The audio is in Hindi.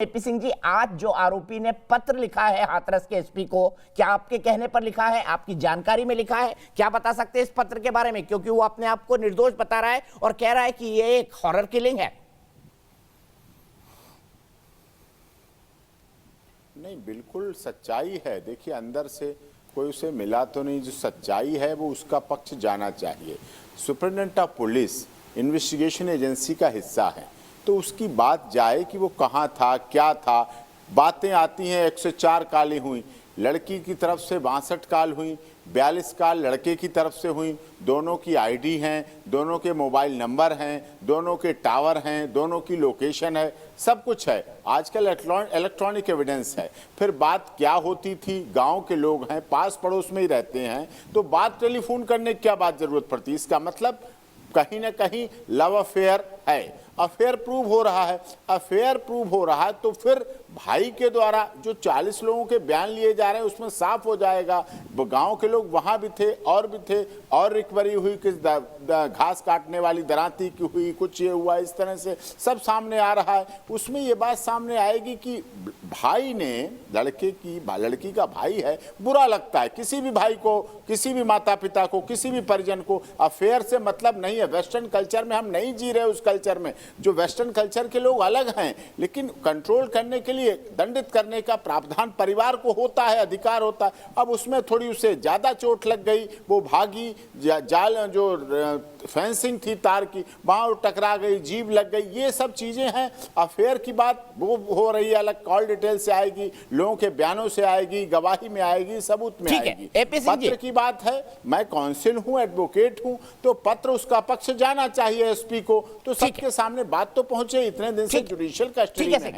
एपी सिंह जी, आज जो आरोपी ने पत्र लिखा है हाथरस के एसपी को, क्या आपके कहने पर लिखा है, आपकी जानकारी में लिखा है? क्या बता सकते हैं इस पत्र के बारे में, क्योंकि वो अपने आप को निर्दोष बता रहा है और कह रहा है कि ये एक हॉरर किलिंग है। नहीं, बिल्कुल सच्चाई है। देखिए, अंदर से कोई उसे मिला तो नहीं, जो सच्चाई है वो उसका पक्ष जाना चाहिए। Superintendent of police investigation agency का हिस्सा है, तो उसकी बात जाए कि वो कहाँ था, क्या था। बातें आती हैं 104 कालें हुई, लड़की की तरफ से 62 काल हुई, 42 काल लड़के की तरफ से हुई। दोनों की आईडी हैं, दोनों के मोबाइल नंबर हैं, दोनों के टावर हैं, दोनों की लोकेशन है, सब कुछ है। आजकल इलेक्ट्रॉनिक एविडेंस है। फिर बात क्या होती थी, गांव के लोग हैं, पास पड़ोस में ही रहते हैं, तो बात टेलीफोन करने की क्या बात जरूरत पड़ती? इसका मतलब कहीं ना कहीं लव अफेयर है। अफेयर प्रूव हो रहा है, अफेयर प्रूव हो रहा है, तो फिर भाई के द्वारा जो 40 लोगों के बयान लिए जा रहे हैं उसमें साफ हो जाएगा। गांव के लोग वहां भी थे और भी थे, और रिकवरी हुई, किस घास काटने वाली दराती की हुई, कुछ ये हुआ, इस तरह से सब सामने आ रहा है। उसमें ये बात सामने आएगी कि भाई ने लड़की का भाई है, बुरा लगता है किसी भी भाई को, किसी भी माता पिता को, किसी भी परिजन को। अफेयर से मतलब नहीं है। वेस्टर्न कल्चर में हम नहीं जी रहे उस कल्चर में। जो वेस्टर्न कल्चर के लोग अलग हैं, लेकिन कंट्रोल करने के लिए, दंडित करने का प्रावधान परिवार को होता है, अधिकार होता है। अब उसमें थोड़ी उसे ज्यादा चोट लग गई, वो भागी, जाल जो फेंसिंग थी तार की, वहां टकरा गई, जीभ लग गई, ये सब चीजें हैं। अफेयर की बात वो हो रही है, अलग कॉल डिटेल से आएगी, लोगों के बयानों से आएगी, गवाही में आएगी, सबूत में आएगी। पत्र की बात है, मैं काउंसिल हूं, एडवोकेट हूं, तो पत्र उसका पक्ष जाना चाहिए एसपी को, तो सबके सामने बात तो पहुंचे। इतने दिन से जुडिशियल कस्टडी में है।